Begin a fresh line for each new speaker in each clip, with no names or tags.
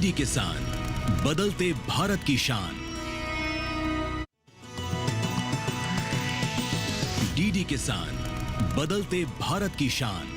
DD किसान, बदलते भारत की शान। डीडी किसान, बदलते भारत की शान।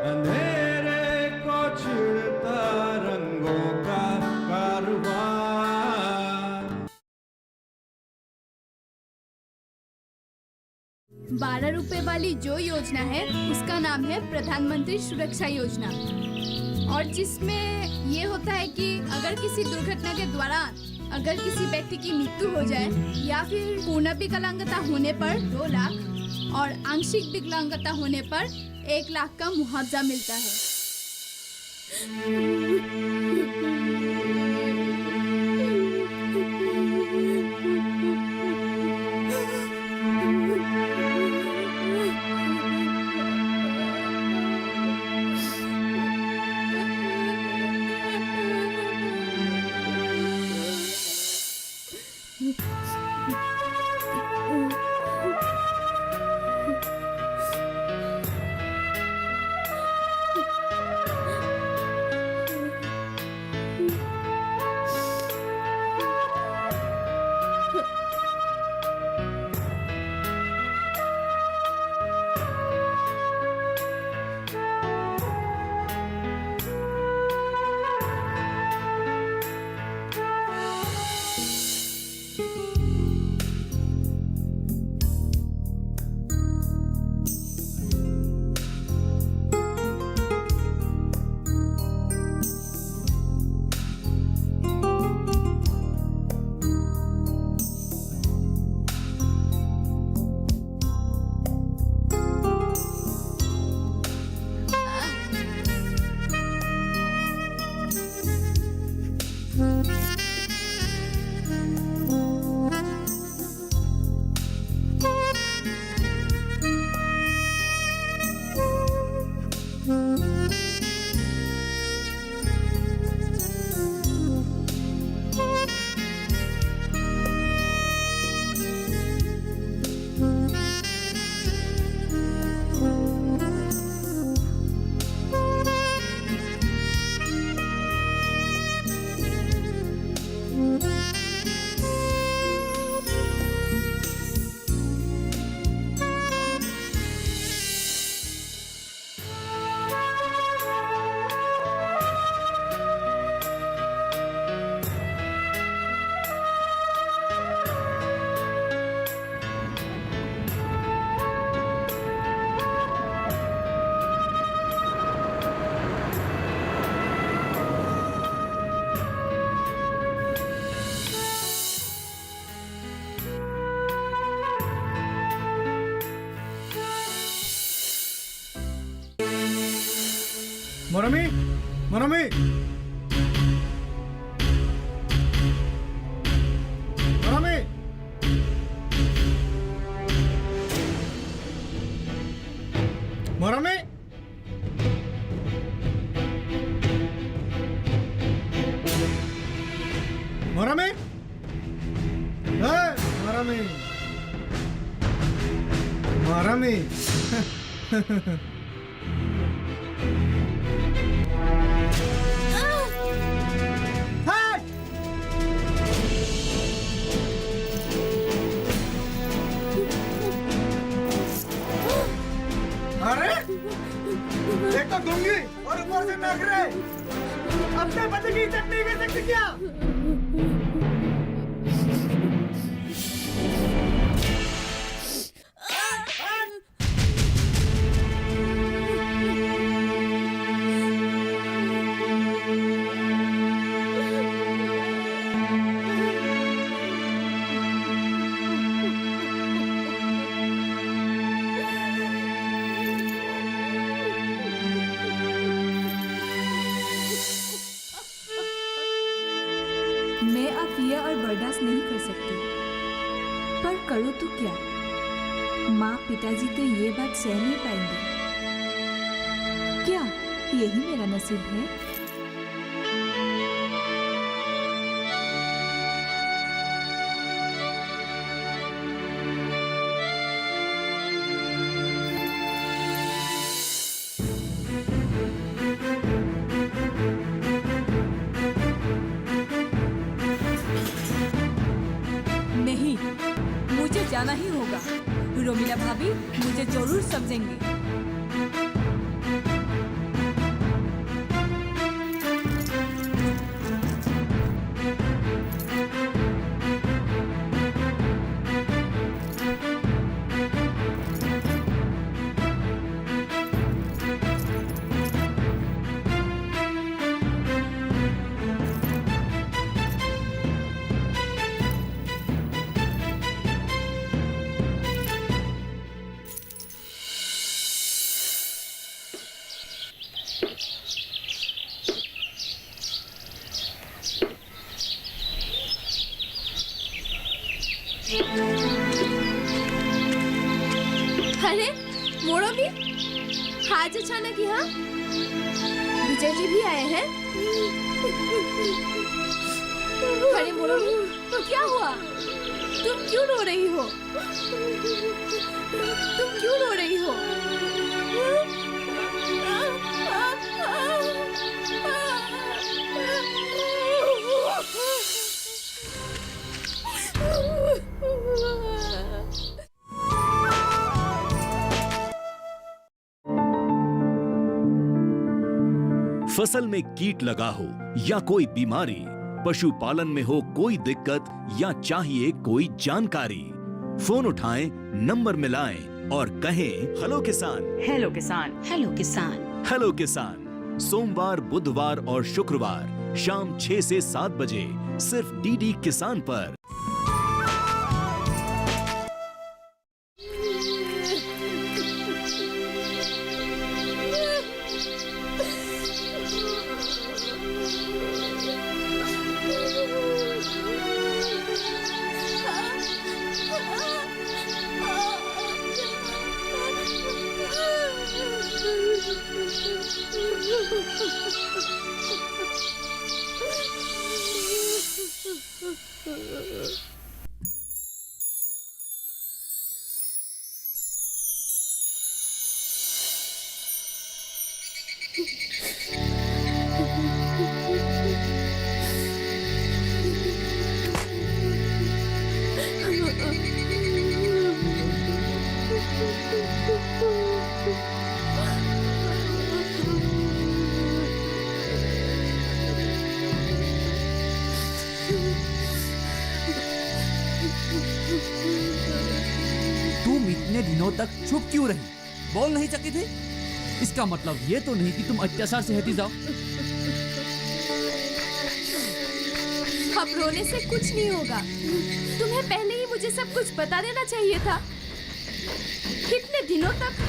अंधेरे को छिड़ता रंगों का कारवां।
12 रुपए वाली जो योजना है उसका नाम है प्रधानमंत्री सुरक्षा योजना, और जिसमें ये होता है कि अगर किसी दुर्घटना के दौरान अगर किसी व्यक्ति की मृत्यु हो जाए या फिर पूर्ण विकलांगता होने पर 2 लाख और आंशिक विकलांगता होने पर 1 लाख का मुआवजा मिलता है।
मोरमी, मोरमी, मोरमी, मोरमी, मोरमी, मोरमी, मोरमी। एक तो गूंगी और ऊपर से नखरे, अपने पति की इज्जत नहीं कर सकती क्या?
बर्दाश्त नहीं कर सकती, पर करूँ तो क्या? माँ पिताजी तो ये बात सह नहीं पाएंगे। क्या यही मेरा नसीब है? नहीं, मुझे जाना ही होगा। रोमिला भाभी मुझे जरूर समझेंगे।
अरे मोड़ो भी आज अचानक यहाँ विजय जी भी आए हैं। अरे मोड़ो भी तो क्या हुआ? तुम क्यों रो रही हो? तुम क्यों रो रही हो?
फसल में कीट लगा हो या कोई बीमारी, पशुपालन में हो कोई दिक्कत या चाहिए कोई जानकारी, फोन उठाएं, नंबर मिलाएं और कहें हेलो किसान।
हेलो किसान।
हेलो किसान।
हेलो किसान सोमवार, बुधवार और शुक्रवार शाम 6 से 7 बजे सिर्फ डीडी किसान पर।
तुम इतने दिनों तक चुप क्यों रही? बोल नहीं सकती थी? इसका मतलब ये तो नहीं कि तुम अत्याचार से हटी जाओ।
अब रोने से कुछ नहीं होगा। तुम्हें पहले ही मुझे सब कुछ बता देना चाहिए था। कितने दिनों तक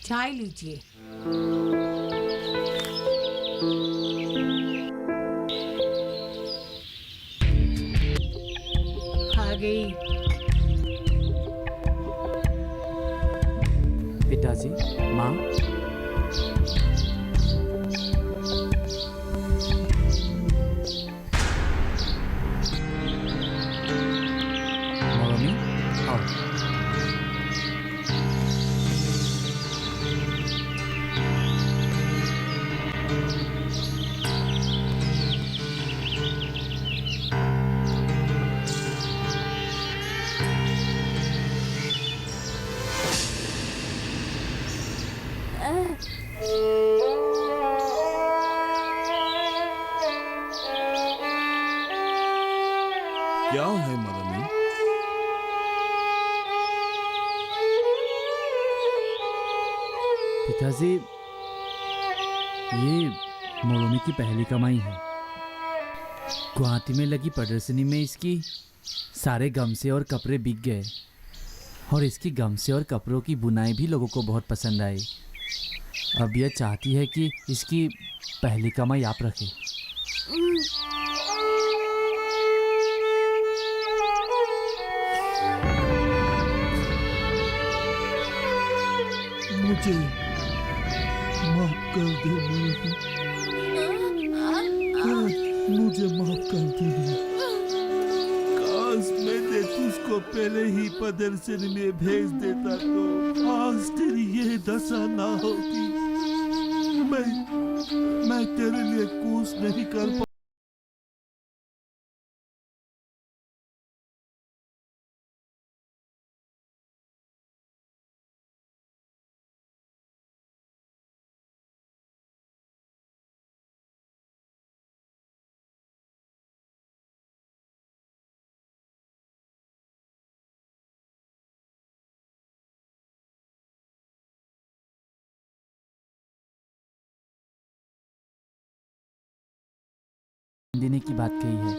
चाय लीजिए। आ गई।
पिताजी, माँ, मम्मी, आओ।
क्या है मदनी?
पिताजी, ये मोरोमी की पहली कमाई है। गुवाहाटी में लगी प्रदर्शनी में इसकी सारे गमछे और कपड़े बिक गए और इसकी गमछे और कपड़ों की बुनाई भी लोगों को बहुत पसंद आई। अब यह चाहती है कि इसकी पहली कमाई आप रखें।
मुझे माफ कर दे मोहिनी। मुझे माफ कर दे। काश मैंने तुझको पहले ही प्रदर्शनी में भेज देता तो आज तेरी ये दशा ना होती। मैं तेरे लिए कुछ नहीं कर पा।
देने की बात कही है।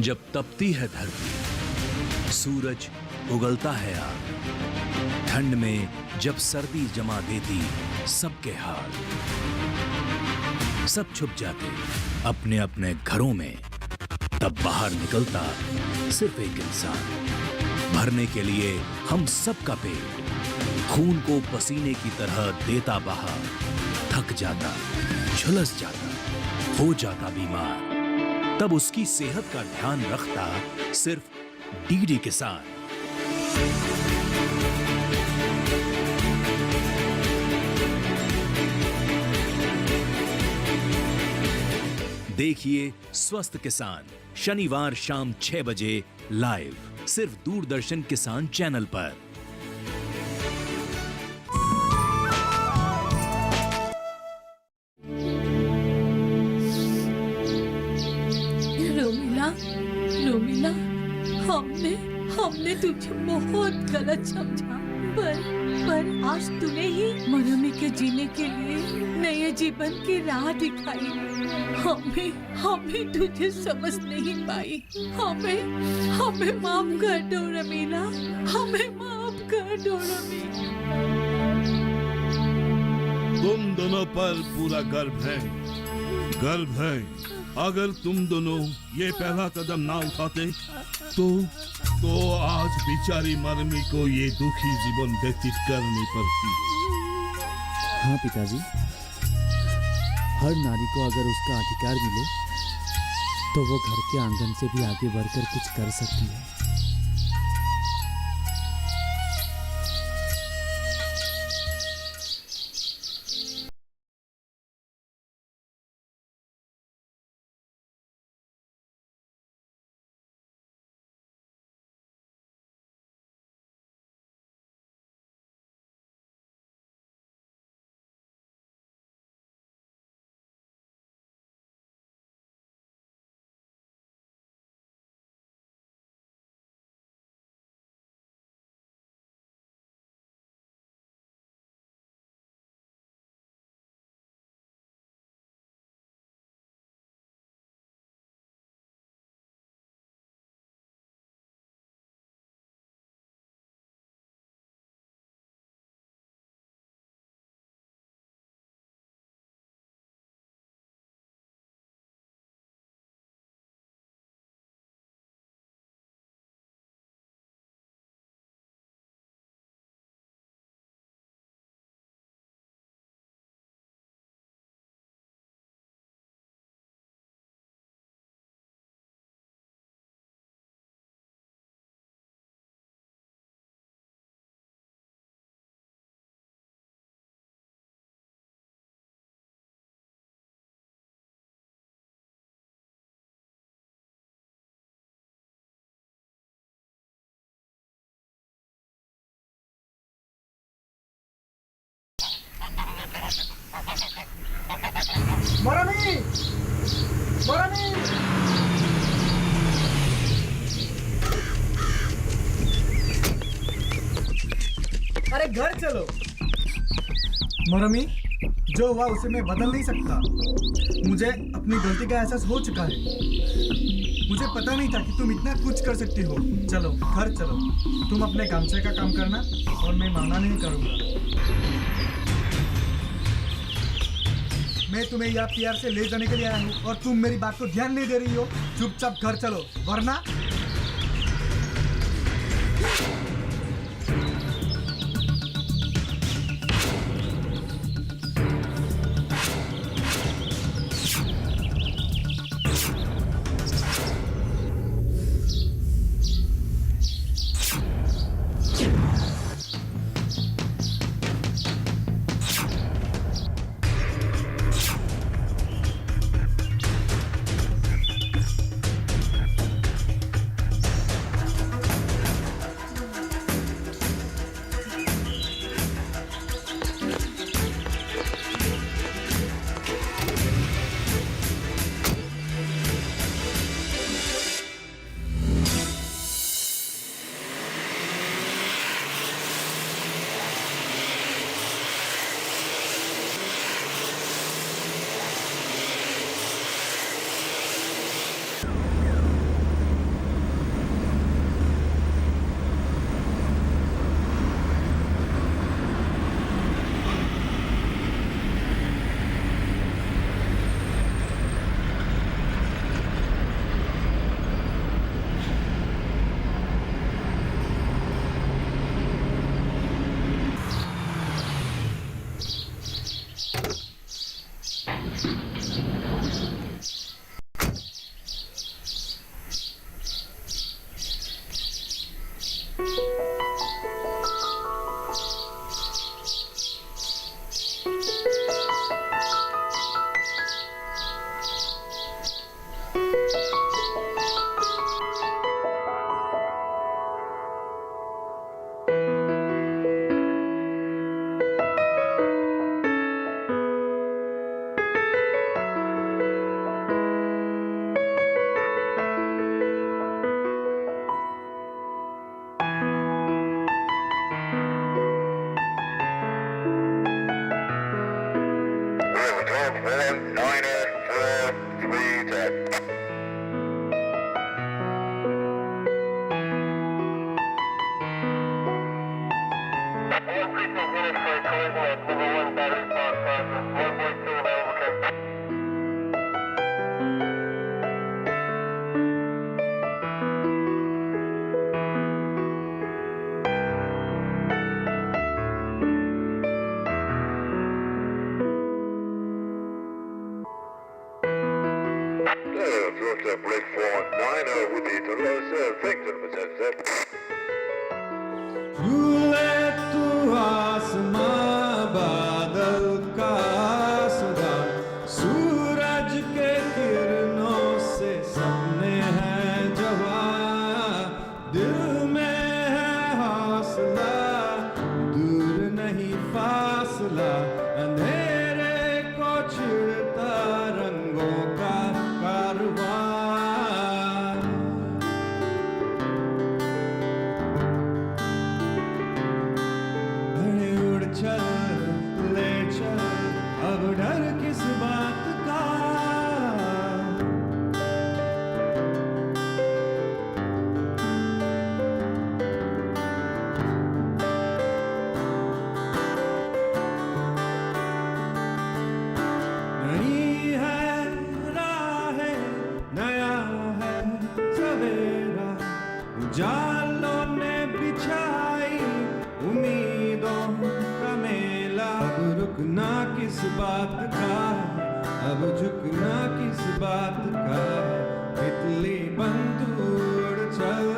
जब तपती है धरती, सूरज उगलता है आग, ठंड में जब सर्दी जमा देती सबके हाल, सब छुप जाते अपने अपने घरों में, तब बाहर निकलता सिर्फ एक इंसान, भरने के लिए हम सबका पेट, खून को पसीने की तरह देता बहा, थक जाता, झुलस जाता, हो जाता बीमार, तब उसकी सेहत का ध्यान रखता सिर्फ डीडी किसान। देखिए स्वस्थ किसान शनिवार शाम 6 बजे लाइव सिर्फ दूरदर्शन किसान चैनल पर।
रोमिला, रोमिला, हमने तुझे बहुत गलत समझा, पर आज तूने ही मनोमी के जीने के लिए नए जीवन की राह दिखाई। हमें तुझे समझ नहीं पाई। हमें माफ कर दो रमीला, हमें माफ कर दो रमीला।
तुम दोनों पर पूरा गर्व है। अगर तुम दोनों ये पहला कदम ना उठाते तो आज बेचारी मरमी को ये दुखी जीवन व्यतीत करनी पड़ती।
हाँ पिताजी, हर नारी को अगर उसका अधिकार मिले तो वो घर के आंगन से भी आगे बढ़कर कुछ कर सकती है।
अरे घर चलो। मरमी, जो हुआ उसे मैं बदल नहीं सकता। मुझे अपनी गलती का एहसास हो चुका है। मुझे पता नहीं था कि तुम इतना कुछ कर सकती हो। चलो घर चलो। तुम अपने गामछे का काम करना और मैं माना नहीं करूँगा। मैं तुम्हें यहाँ प्यार से ले जाने के लिए आया हूँ और तुम मेरी बात को ध्यान नहीं दे रही हो। चुपचाप घर चलो वरना।
जालों ने बिछाई उम्मीदों का मेला। अब रुकना किस बात का, अब झुकना किस बात का। तितली बंद उड़ चल